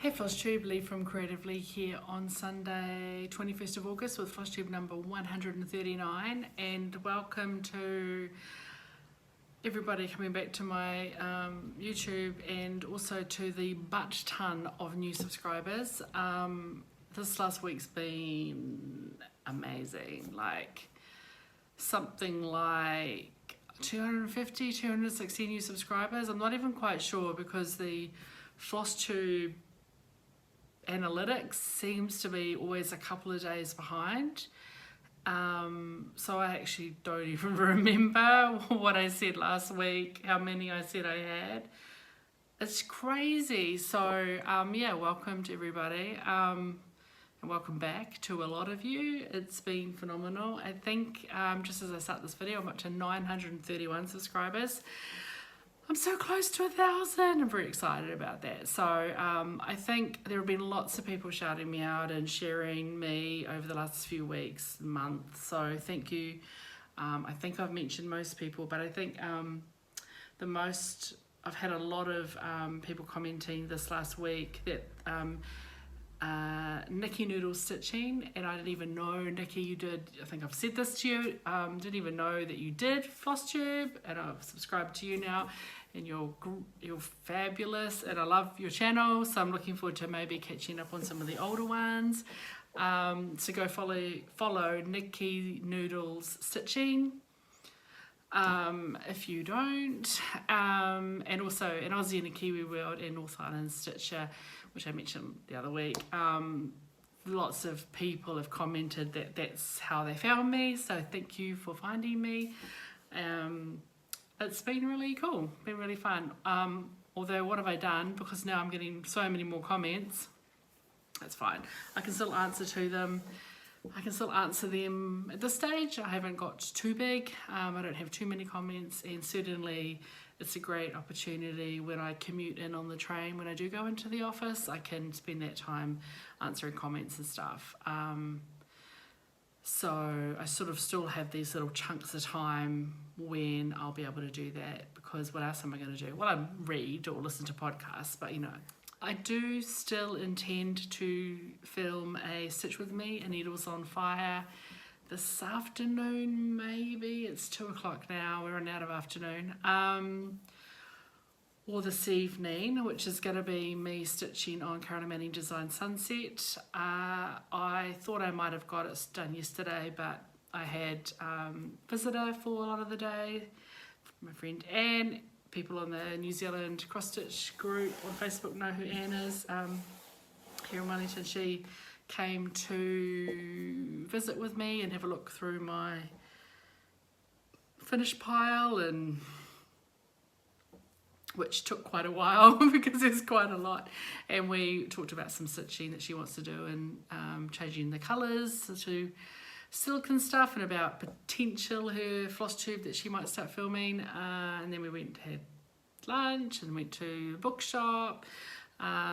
Hey Flosstube, Leigh from Creatively here on Sunday 21st of August with Flosstube number 139, and welcome to everybody coming back to my YouTube and also to the butt ton of new subscribers. This last week's been amazing, like something like 250, 260 new subscribers. I'm not even quite sure because the Flosstube analytics seems to be always a couple of days behind, so I actually don't even remember what I said last week, how many I said I had. It's crazy. So yeah, welcome to everybody, and welcome back to a lot of you. It's been phenomenal. I think just as I start this video, I'm up to 931 subscribers. I'm so close to 1,000. I'm very excited about that. So I think there have been lots of people shouting me out and sharing me over the last few weeks, months. So thank you. I think I've mentioned most people, but I think I've had a lot of people commenting this last week that Nikki Noodle Stitching, and I didn't even know, Nikki, you did, I think I've said this to you, didn't even know that you did Flosstube, and I've subscribed to you now, and you're fabulous, and I love your channel, so I'm looking forward to maybe catching up on some of the older ones. So go follow Nikki Noodles Stitching if you don't, and also an Aussie and a Kiwi World and North Island Stitcher, which I mentioned the other week. Lots of people have commented that that's how they found me, so thank you for finding me. It's been really cool, been really fun. Although what have I done, because now I'm getting so many more comments, that's fine. I can still answer to them. I can still answer them at this stage. I haven't got too big. I don't have too many comments, and certainly it's a great opportunity when I commute in on the train. When I do go into the office, I can spend that time answering comments and stuff. So I sort of still have these little chunks of time when I'll be able to do that, because what else am I going to do? Well, I read or listen to podcasts, but you know. I do still intend to film a Stitch With Me, a Needles on Fire, this afternoon maybe. It's 2 o'clock now, we're running out of afternoon. Or this evening, which is going to be me stitching on Karen Manning Design Sunset. I thought I might have got it done yesterday, but I had visitor for a lot of the day, my friend Anne. People on the New Zealand cross stitch group on Facebook know who Anne is. Here in Wellington, she came to visit with me and have a look through my finished pile, and which took quite a while because there's quite a lot. And we talked about some stitching that she wants to do, and changing the colours to silk and stuff, and about potential her Flosstube that she might start filming. And then we went and had lunch and went to the bookshop.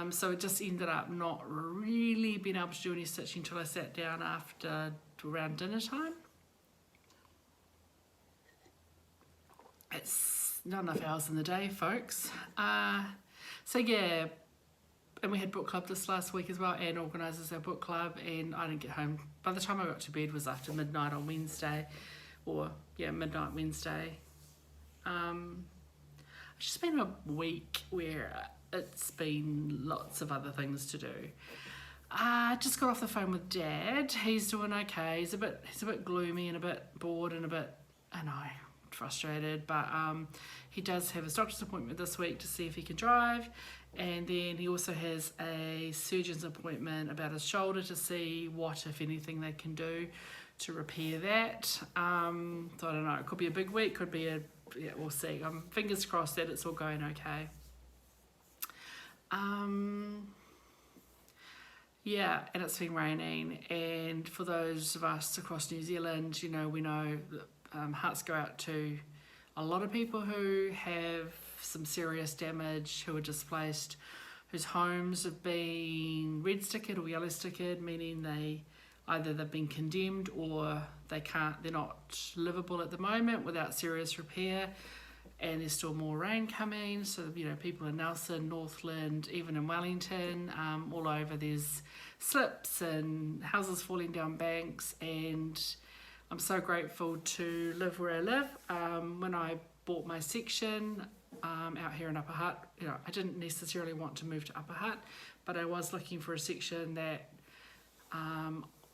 So it just ended up not really being able to do any stitching until I sat down after around dinner time. It's not enough hours in the day, folks. So yeah, and we had book club this last week as well. Anne organises our book club, and I didn't get home. By the time I got to bed was after midnight on Wednesday, or yeah, midnight Wednesday. It's just been a week where it's been lots of other things to do. I just got off the phone with Dad. He's doing okay. He's a bit gloomy and a bit bored and a bit, I know, frustrated, but he does have his doctor's appointment this week to see if he can drive, and then he also has a surgeon's appointment about his shoulder to see what, if anything, they can do to repair that. So I don't know, it could be a big week, could be a, yeah, we'll see. Fingers crossed that it's all going okay. Yeah, and it's been raining, and for those of us across New Zealand, you know, we know that hearts go out to a lot of people who have some serious damage, who are displaced, whose homes have been red stickered or yellow stickered, meaning they've been condemned, or they're not livable at the moment without serious repair. and there's still more rain coming. So, you know, people in Nelson, Northland, even in Wellington, all over, there's slips and houses falling down banks. And I'm so grateful to live where I live. When I bought my section out here in Upper Hutt, you know, I didn't necessarily want to move to Upper Hutt, but I was looking for a section that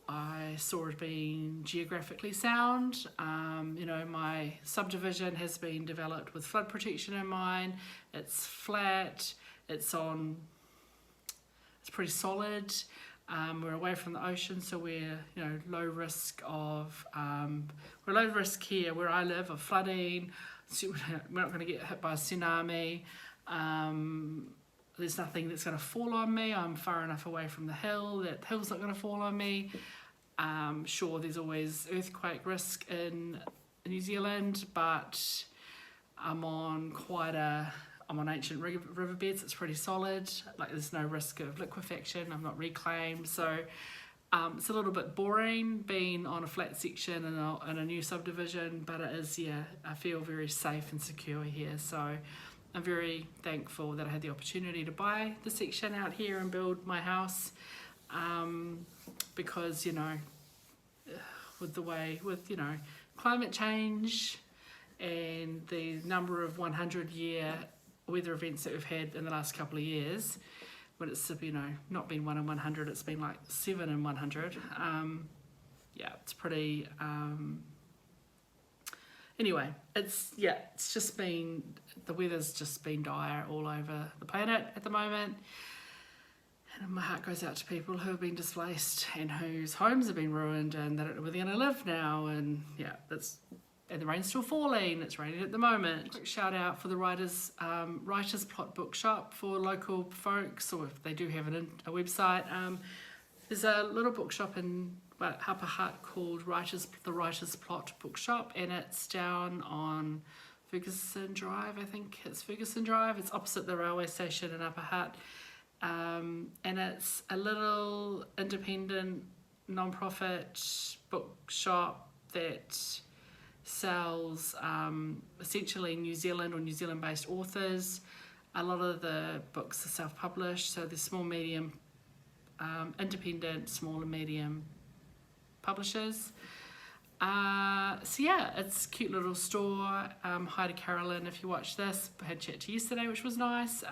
I saw as being geographically sound. You know, my subdivision has been developed with flood protection in mind. It's flat, it's pretty solid. We're away from the ocean, so we're, you know, low risk here where I live of flooding. So we're not going to get hit by a tsunami. There's nothing that's going to fall on me. I'm far enough away from the hill that the hill's not going to fall on me. Sure, there's always earthquake risk in New Zealand, but I'm on ancient riverbeds. It's pretty solid. Like, there's no risk of liquefaction. I'm not reclaimed, so it's a little bit boring being on a flat section in a new subdivision, but it is, yeah, I feel very safe and secure here. So I'm very thankful that I had the opportunity to buy the section out here and build my house, because, you know, with you know, climate change and the number of 100-year weather events that we've had in the last couple of years, when it's, you know, not been 1 in 100, it's been like 7 in 100. Yeah, it's pretty. Anyway, it's just been, the weather's just been dire all over the planet at the moment. And my heart goes out to people who have been displaced and whose homes have been ruined and that are where they're going to live now. And yeah, and the rain's still falling. It's raining at the moment. Quick shout out for the Writers Plot bookshop for local folks, or if they do have a website. There's a little bookshop in Upper Hutt called the Writers Plot bookshop, and it's down on Ferguson Drive. I think it's Ferguson Drive. It's opposite the railway station in Upper Hutt. And it's a little independent non-profit bookshop that sells essentially New Zealand or New Zealand based authors. A lot of the books are self-published, so they're small, medium, independent, small and medium publishers. So yeah, it's a cute little store. Hi to Carolyn if you watch this. I had a chat to you yesterday, which was nice.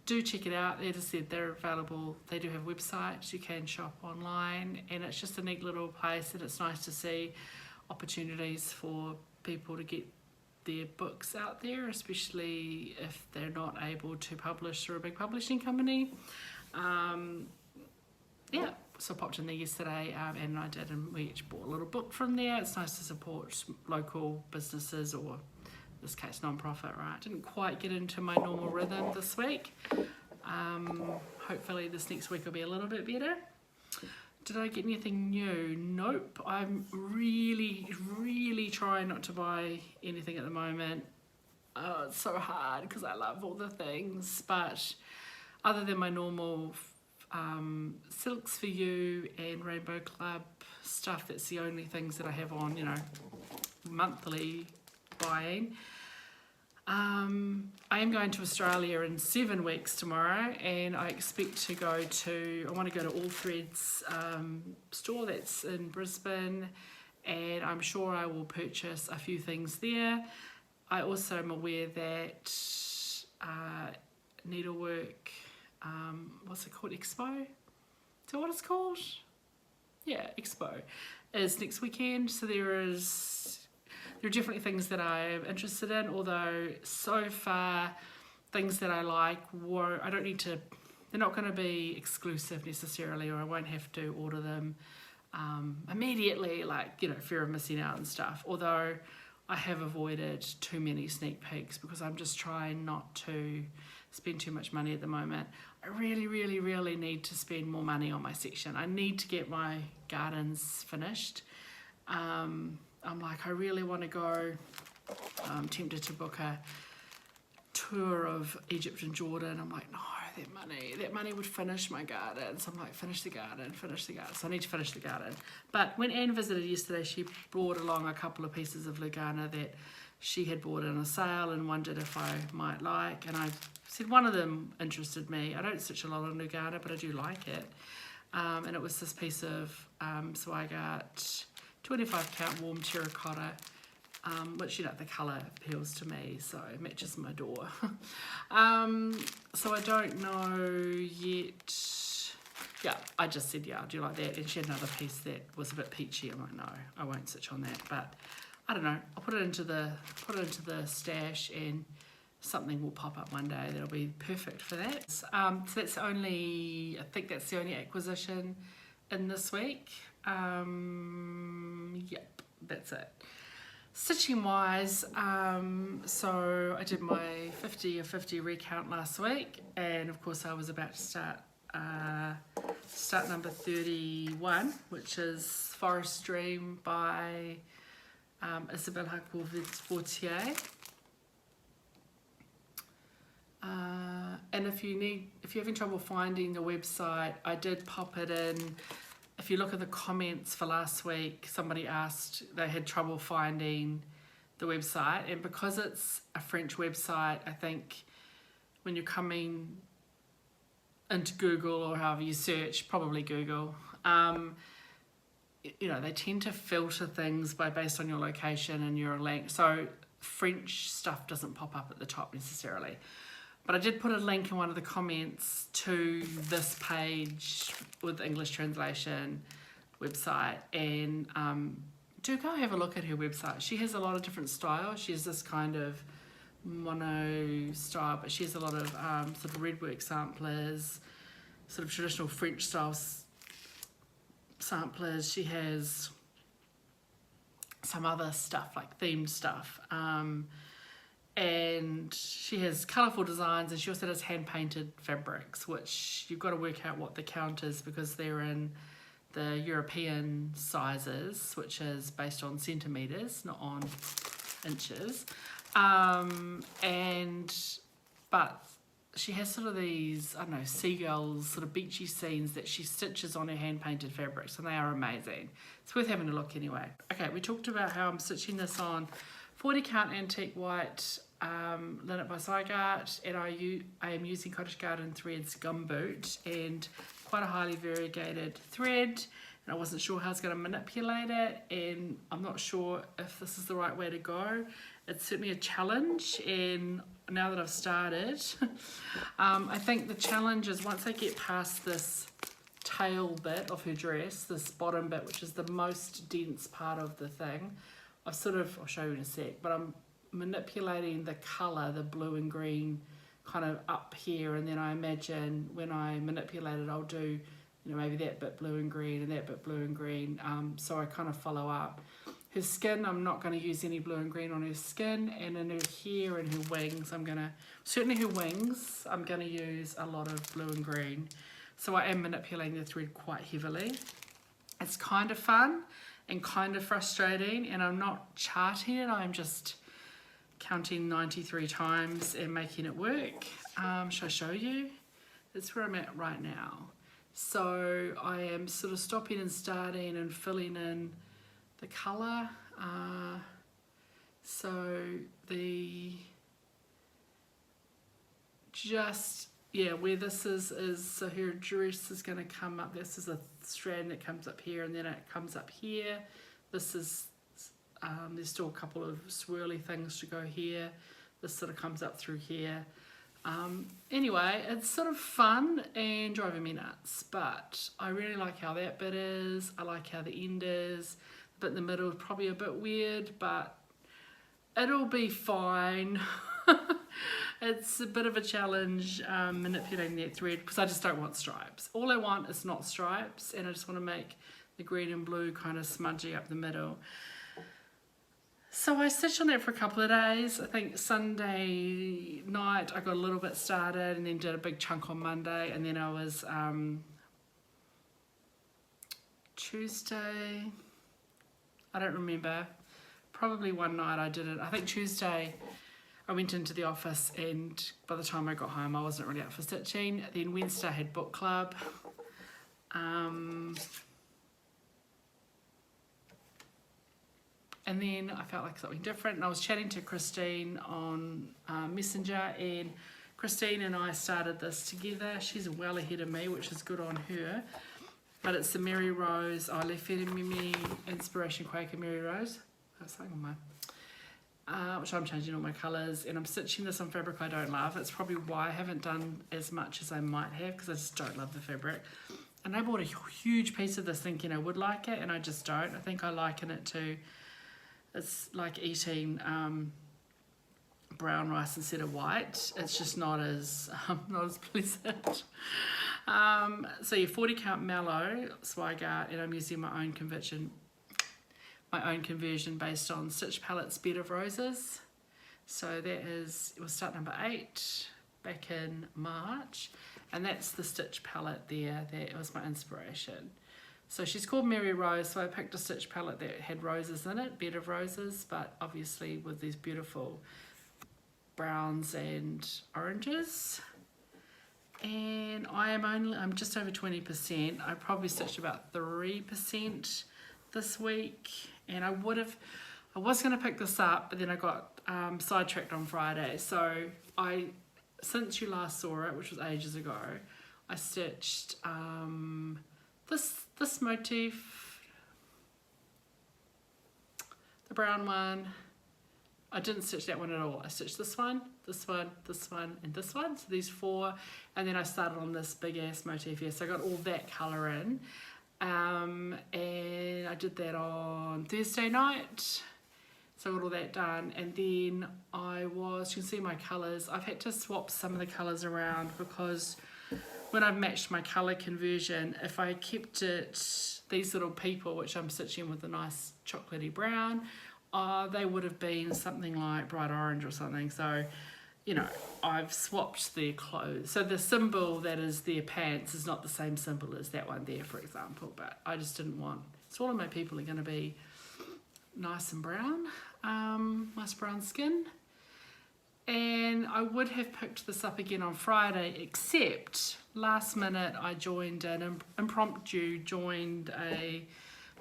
Do check it out. As I said, they're available. They do have websites. You can shop online, and it's just a neat little place, and it's nice to see opportunities for people to get their books out there, especially if they're not able to publish through a big publishing company. Yeah, so I popped in there yesterday, and I did, and we each bought a little book from there. It's nice to support local businesses, or in this case non-profit, right? Didn't quite get into my normal rhythm this week. Hopefully this next week will be a little bit better. Did I get anything new? Nope. I'm really trying not to buy anything at the moment. Oh, it's so hard because I love all the things, but other than my normal Silks for You and Rainbow Club stuff, that's the only things that I have on, you know, monthly buying. I am going to Australia in 7 weeks tomorrow, and I expect to I want to go to All Threads store that's in Brisbane, and I'm sure I will purchase a few things there. I also am aware that Needlework, what's it called, Expo? Is that what it's called? Yeah, Expo is next weekend, so there are definitely things that I'm interested in, although so far things that I like they're not going to be exclusive necessarily, or I won't have to order them immediately, like, you know, fear of missing out and stuff, although I have avoided too many sneak peeks because I'm just trying not to spend too much money at the moment. I really need to spend more money on my section. I need to get my gardens finished. I'm like, I really want to go. I'm tempted to book a tour of Egypt and Jordan. I'm like, no, that money would finish my garden. So I'm like, finish the garden. So I need to finish the garden. But when Anne visited yesterday, she brought along a couple of pieces of Lugana that she had bought in a sale and wondered if I might like, and I said one of them interested me. I don't stitch a lot on Lugana, but I do like it. And it was this piece of Zweigart 25 count warm terracotta, which, you know, the colour appeals to me, so it matches my door. So I don't know yet. Yeah, I just said, yeah, I do like that. And she had another piece that was a bit peachy. I'm like, no, I won't stitch on that. But I don't know. I'll put it into the stash, and something will pop up one day that'll be perfect for that. So that's I think that's the only acquisition in this week. Yep, that's it. Stitching wise, so I did my 50 of 50 recount last week, and of course I was about to start number 31, which is Forest Dream by Isabelle Vautier. And if you're having trouble finding the website, I did pop it in. If you look at the comments for last week, somebody asked they had trouble finding the website, and because it's a French website, I think when you're coming into Google or however you search, probably Google, you know, they tend to filter things based on your location and your link, so French stuff doesn't pop up at the top necessarily. But I did put a link in one of the comments to this page with English translation website, and do go have a look at her website. She has a lot of different styles. She has this kind of mono style, but she has a lot of sort of redwork samplers, sort of traditional French style samplers. She has some other stuff, like themed stuff. And she has colourful designs, and she also does hand-painted fabrics, which you've got to work out what the count is because they're in the European sizes, which is based on centimetres, not on inches. But she has sort of these, I don't know, seagulls, sort of beachy scenes that she stitches on her hand-painted fabrics, and they are amazing. It's worth having a look anyway. Okay, we talked about how I'm stitching this on 40 count antique white linen by Zweigart, and I am using Cottage Garden threads Gumboot, and quite a highly variegated thread, and I wasn't sure how I was going to manipulate it, and I'm not sure if this is the right way to go. It's certainly a challenge, and now that I've started, I think the challenge is once I get past this tail bit of her dress, this bottom bit, which is the most dense part of the thing, I'll show you in a sec, but I'm manipulating the colour, the blue and green, kind of up here, and then I imagine when I manipulate it, I'll do, you know, maybe that bit blue and green and that bit blue and green, so I kind of follow up. Her skin, I'm not going to use any blue and green on her skin, and in her hair and her wings, certainly her wings, I'm going to use a lot of blue and green. So I am manipulating the thread quite heavily. It's kind of fun and kind of frustrating, and I'm not charting it, I'm just counting 93 times and making it work. Shall I show you? That's where I'm at right now. So I am sort of stopping and starting and filling in the colour. Where this is so her dress is going to come up. This is a strand that comes up here, and then it comes up here. This is there's still a couple of swirly things to go here. This sort of comes up through here. Anyway, it's sort of fun and driving me nuts, but I really like how that bit is. I like how the end is. The bit in the middle is probably a bit weird, but it'll be fine. It's a bit of a challenge manipulating that thread because I just don't want stripes. All I want is not stripes, and I just want to make the green and blue kind of smudgy up the middle. So I stitched on that for a couple of days. I think Sunday night I got a little bit started, and then did a big chunk on Monday, and then I was Tuesday, I don't remember, probably one night I did it. I think Tuesday I went into the office, and by the time I got home I wasn't really up for stitching. Then Wednesday I had book club. And then I felt like something different, and I was chatting to Christine on Messenger, and Christine and I started this together. She's well ahead of me, which is good on her. But it's the Mary Rose, Le Fede Mimi Inspiration Quaker Mary Rose. That's something on my, which I'm changing all my colours, and I'm stitching this on fabric I don't love. It's probably why I haven't done as much as I might have, because I just don't love the fabric. And I bought a huge piece of this thinking I would like it, and I just don't. I think I liken it to, it's like eating brown rice instead of white. It's just not as pleasant. So yeah, 40 count Mallow, Zweigart, and I'm using my own conversion based on Stitch Palettes Bed of Roses. So that is, it was start number 8 back in March, and that's the Stitch palette there. That was my inspiration. So she's called Mary Rose, so I picked a stitch palette that had roses in it, Bed of Roses, but obviously with these beautiful browns and oranges. And I'm just over 20%. I probably stitched about 3% this week, and I was going to pick this up, but then I got sidetracked on Friday. So since you last saw it, which was ages ago, I stitched this motif, the brown one. I didn't stitch that one at all. I stitched this one, this one, this one, and this one. So these 4, and then I started on this big ass motif here. So I got all that colour in, and I did that on Thursday night. So I got all that done, and then you can see my colours. I've had to swap some of the colours around because when I've matched my colour conversion, if I kept it, these little people, which I'm stitching with a nice chocolatey brown, they would have been something like bright orange or something. So, you know, I've swapped their clothes. So the symbol that is their pants is not the same symbol as that one there, for example. But I just didn't want, so all of my people are going to be nice and brown, nice brown skin. And I would have picked this up again on Friday, except last minute I joined an impromptu, joined a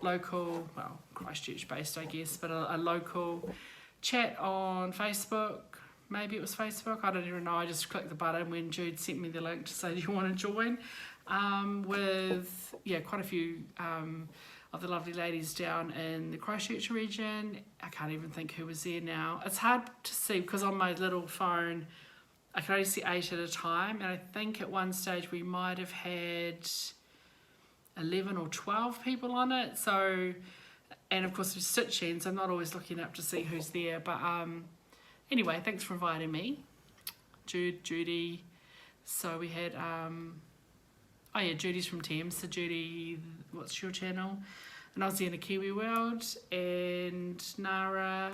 local, well, Christchurch based I guess, but a local chat on Facebook. Maybe it was Facebook, I don't even know. I just clicked the button when Jude sent me the link to say, do you want to join? With quite a few of the lovely ladies down in the Christchurch region. I can't even think who was there now. It's hard to see because on my little phone I can only see 8 at a time, and I think at one stage we might have had 11 or 12 people on it. So, and of course with stitching, so I'm not always looking up to see who's there. But anyway, thanks for inviting me, Judy. So we had Judy's from Thames. So Judy, what's your channel? And I was in a Kiwi World, and Nara.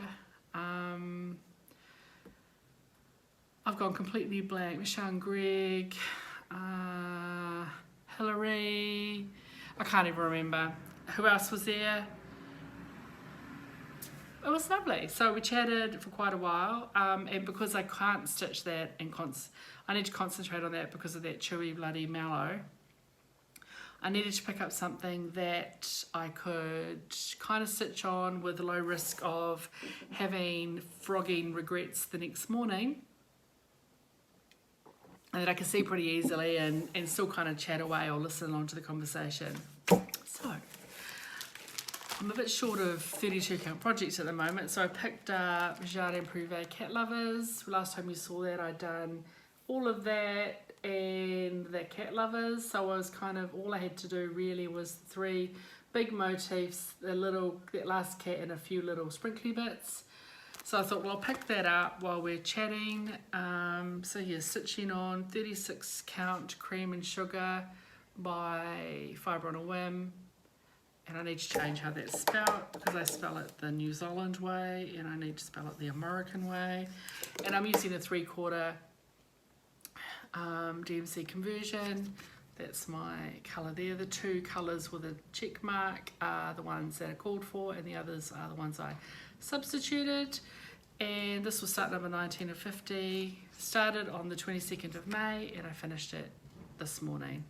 I've gone completely blank. Michelle and Greg, Hillary. I can't even remember. Who else was there? It was lovely. So we chatted for quite a while, and because I can't stitch that and I need to concentrate on that because of that chewy bloody Mallow, I needed to pick up something that I could kind of stitch on with a low risk of having frogging regrets the next morning, and that I could see pretty easily and still kind of chat away or listen along to the conversation. So I'm a bit short of 32 count projects at the moment, so I picked up Jardin Privé Cat Lovers. Last time you saw that, I'd done all of that and the Cat Lovers, so I was kind of, all I had to do really was 3 big motifs, that last cat and a few little sprinkly bits. So I thought, well, I'll pick that up while we're chatting. So yeah, stitching on 36 count Cream and Sugar by Fibre on a Whim. And I need to change how that's spelled because I spell it the New Zealand way and I need to spell it the American way. And I'm using a 3/4 DMC conversion. That's my colour there. The 2 colours with a check mark are the ones that are called for, and the others are the ones I substituted. And this was start number 19 of 50. Started on the 22nd of May and I finished it this morning.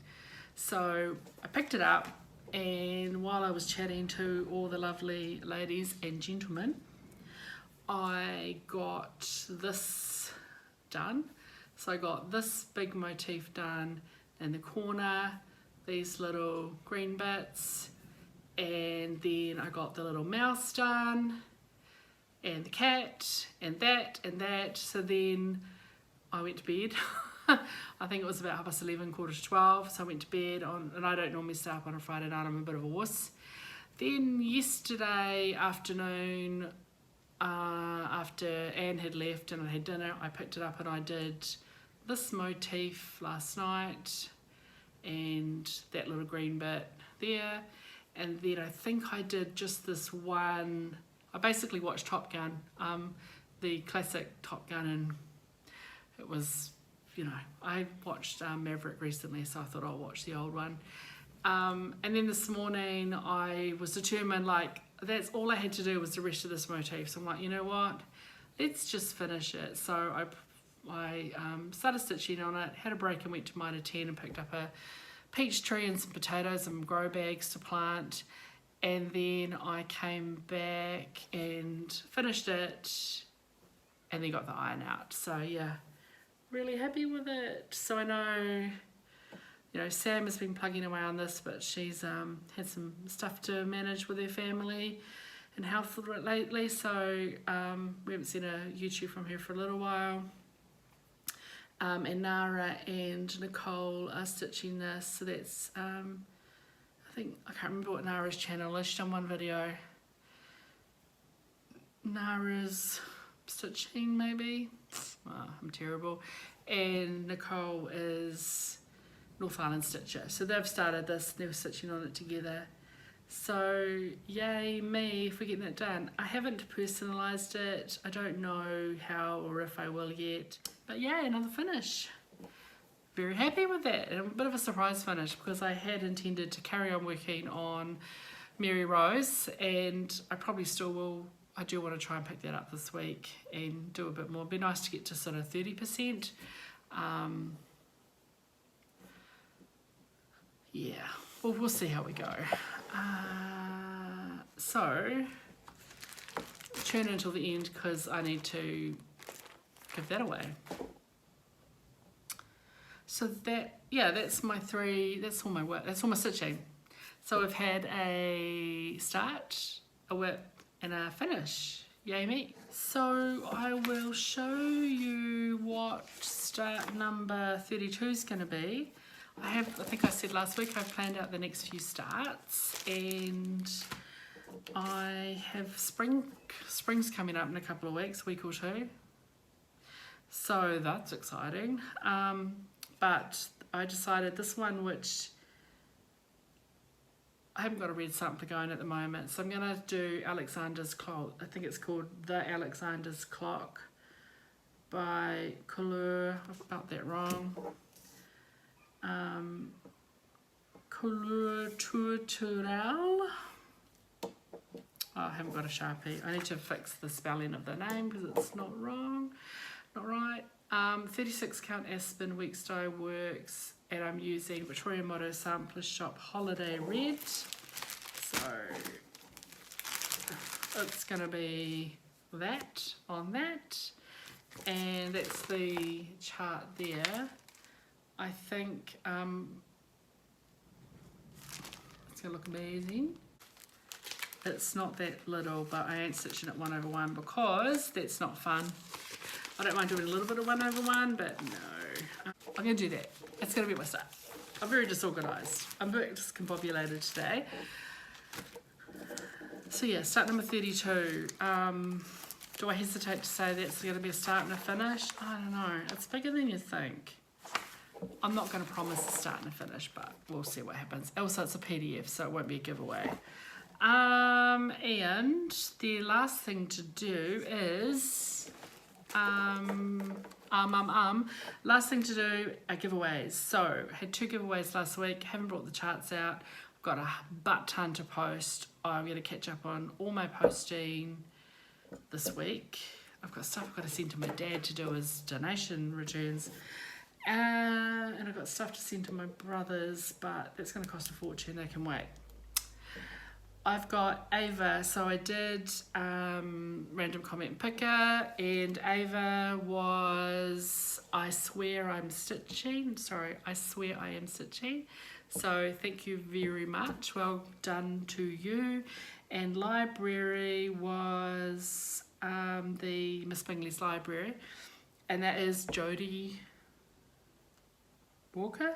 So I picked it up and while I was chatting to all the lovely ladies and gentlemen, I got this done. So I got this big motif done in the corner, these little green bits, and then I got the little mouse done, and the cat, and that, and that. So then I went to bed. I think it was about 11:30, 11:45, so I went to bed and I don't normally stay up on a Friday night, I'm a bit of a wuss. Then yesterday afternoon, after Anne had left and I had dinner, I picked it up and I did this motif last night and that little green bit there, and then I think I did just this one. I basically watched Top Gun, the classic Top Gun, and it was, you know, I watched Maverick recently, so I thought I'll watch the old one. And then this morning I was determined, like, that's all I had to do was the rest of this motif. So I'm like, you know what, let's just finish it. So I started stitching on it, had a break and went to Mitre 10 and picked up a peach tree and some potatoes and grow bags to plant. And then I came back and finished it and then got the iron out. So yeah, really happy with it. So I know, you know, Sam has been plugging away on this, but she's had some stuff to manage with her family and health lately, so we haven't seen a YouTube from her for a little while. And Nara and Nicole are stitching this, so that's I think, I can't remember what Nara's channel is. She's done one video. Nara's stitching, maybe. Oh, I'm terrible. And Nicole is North Island Stitcher. So they've started this, they're stitching on it together. So yay me for getting it done. I haven't personalised it. I don't know how or if I will yet. But yay, another finish. Very happy with that. And a bit of a surprise finish because I had intended to carry on working on Mary Rose, and I probably still will. I do want to try and pick that up this week and do a bit more. It'd be nice to get to sort of 30%. Yeah, well, we'll see how we go. So, tune until the end because I need to give that away. So that, yeah, that's my that's all my work, that's all my stitching. So I've had a start, a whip, and a finish. Yay me. So I will show you what start number 32 is going to be. I think I said last week I've planned out the next few starts, and I have spring's coming up in a couple of weeks, a week or two. So that's exciting. But I decided this one, which I haven't got a red sampler going at the moment, so I'm going to do Alexander's Clock. I think it's called The Alexander's Clock by Couleur. I've spelled that wrong. Couleur Tourturel. Oh, I haven't got a Sharpie. I need to fix the spelling of the name because it's not wrong, not right. 36 count Aspen Weeks Dye Works, and I'm using Victoria Motto Sampler Shop Holiday Red. So it's going to be that on that, and that's the chart there. I think it's going to look amazing. It's not that little, but I ain't stitching it 1/1 because that's not fun. I don't mind doing a little bit of 1/1, but no. I'm going to do that. It's going to be my start. I'm very disorganised. I'm very discombobulated today. So yeah, start number 32. Do I hesitate to say that's going to be a start and a finish? I don't know. It's bigger than you think. I'm not going to promise a start and a finish, but we'll see what happens. Also, it's a PDF, so it won't be a giveaway. And the last thing to do is last thing to do are giveaways. So I had 2 giveaways last week. Haven't brought the charts out. I've got a butt ton to post. I'm going to catch up on all my posting this week. I've got stuff I've got to send to my dad to do his donation returns. And I've got stuff to send to my brothers, but that's going to cost a fortune. They can wait. I've got Ava, so I did random comment picker, and Ava was I swear I'm stitching. Sorry, I swear I am stitching. So thank you very much. Well done to you. And library was the Miss Bingley's library, and that is Jodie Walker.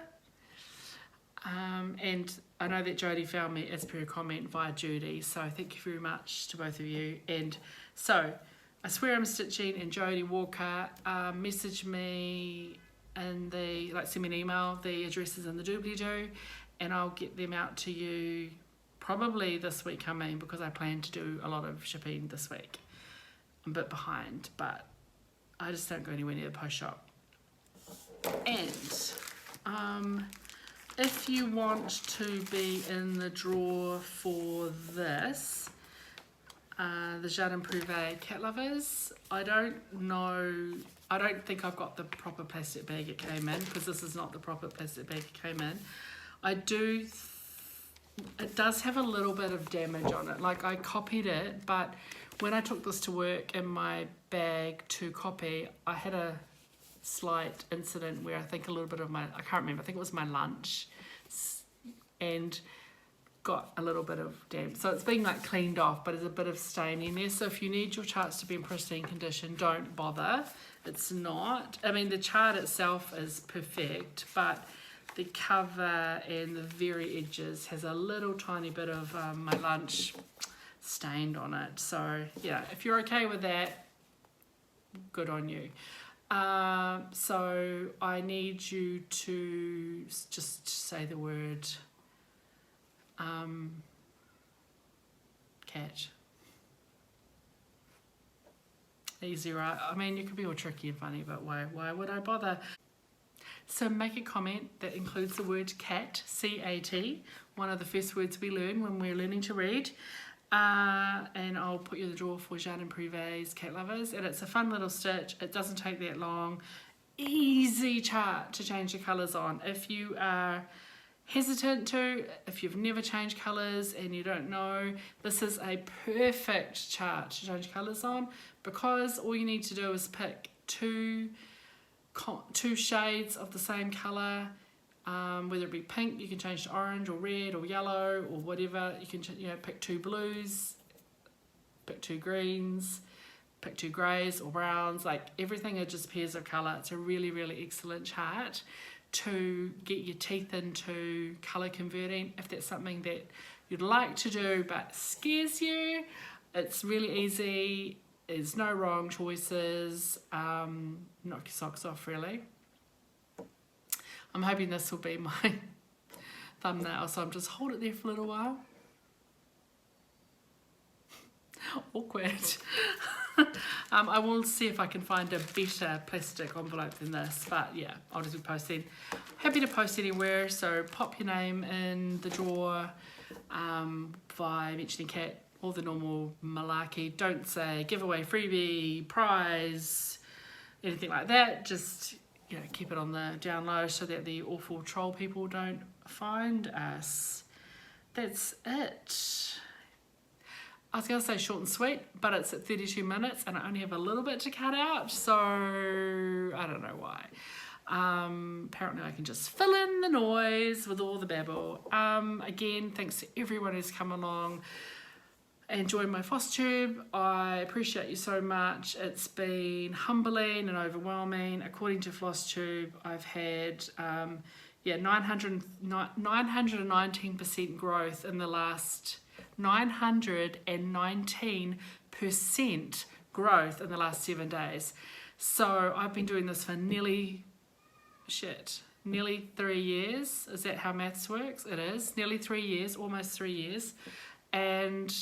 And I know that Jodie found me as per a comment via Judy, so thank you very much to both of you. And so, I swear I'm stitching, and Jodie Walker message me and send me an email. The address is in the doobly-doo, and I'll get them out to you probably this week coming, because I plan to do a lot of shipping this week. I'm a bit behind, but I just don't go anywhere near the post shop. And if you want to be in the draw for this, the Jardin Privé Cat Lovers, I don't think I've got the proper plastic bag it came in, because this is not the proper plastic bag it came in. It does have a little bit of damage on it. Like, I copied it, but when I took this to work in my bag to copy, I had a slight incident where I think a little bit of I can't remember, I think it was my lunch, and got a little bit of damp. So it's being like cleaned off, but there's a bit of stain in there. So if you need your charts to be in pristine condition, don't bother. It's not. I mean, the chart itself is perfect, but the cover and the very edges has a little tiny bit of my lunch stained on it. So yeah, if you're okay with that, good on you. So I need you to just say the word cat. Easy, right? I mean, you could be all tricky and funny, but why would I bother? So make a comment that includes the word cat, C-A-T, one of the first words we learn when we're learning to read. And I'll put you in the drawer for Jardin Privé's Cat Lovers. And it's a fun little stitch. It doesn't take that long. Easy chart to change the colours on. If you are hesitant to, if you've never changed colours and you don't know, this is a perfect chart to change colours on, because all you need to do is pick two shades of the same colour, whether it be pink, you can change to orange or red or yellow or whatever. You can pick two blues, pick two greens, pick two greys or browns. Like, everything are just pairs of colour. It's a really, really excellent chart to get your teeth into colour converting. If that's something that you'd like to do but scares you, it's really easy. There's no wrong choices. Knock your socks off, really. I'm hoping this will be my thumbnail, so I'm just hold it there for a little while. Awkward. I will see if I can find a better plastic envelope than this, but yeah, I'll just be posting. Happy to post anywhere, so pop your name in the drawer by mentioning cat, all the normal malarkey. Don't say giveaway, freebie, prize, anything like that. Just keep it on the down low so that the awful troll people don't find us. That's it. I was going to say short and sweet, but it's at 32 minutes and I only have a little bit to cut out, so I don't know why. Apparently I can just fill in the noise with all the babble. Again, thanks to everyone who's come along and joined my Flosstube. I appreciate you so much. It's been humbling and overwhelming. According to Flosstube, I've had 919% growth in the last 919% growth in the last 7 days. So I've been doing this for nearly 3 years. Is that how maths works? It is. Nearly 3 years, almost 3 years. And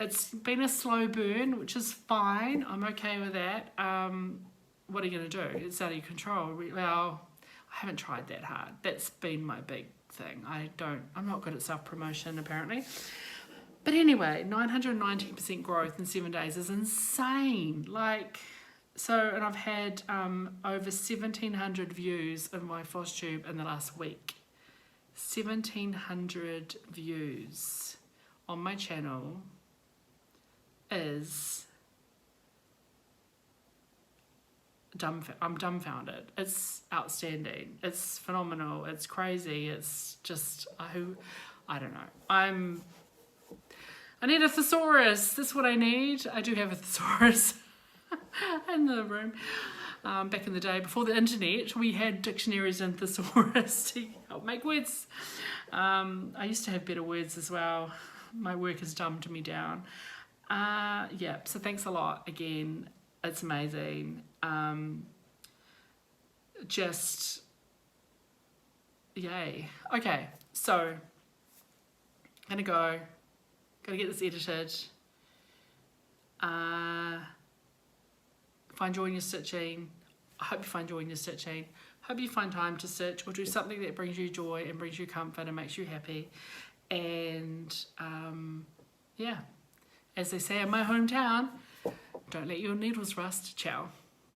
it's been a slow burn, which is fine. I'm okay with that. What are you going to do? It's out of your control. Well, I haven't tried that hard. That's been my big thing. I'm not good at self-promotion, apparently. But anyway, 919% growth in 7 days is insane. And I've had over 1,700 views of my Flosstube in the last week. 1,700 views on my channel is I'm dumbfounded. It's outstanding. It's phenomenal. It's crazy. It's just, I don't know. I need a thesaurus. That's what I need. I do have a thesaurus in the room. Back in the day, before the internet, we had dictionaries and thesaurus to help make words. I used to have better words as well. My work has dumbed me down. Yeah, so thanks a lot again. It's amazing. Just yay. Okay, so gonna get this edited. Find joy in your stitching. I hope you find joy in your stitching. Hope you find time to stitch or do something that brings you joy and brings you comfort and makes you happy. And yeah, as they say in my hometown, don't let your needles rust. Ciao.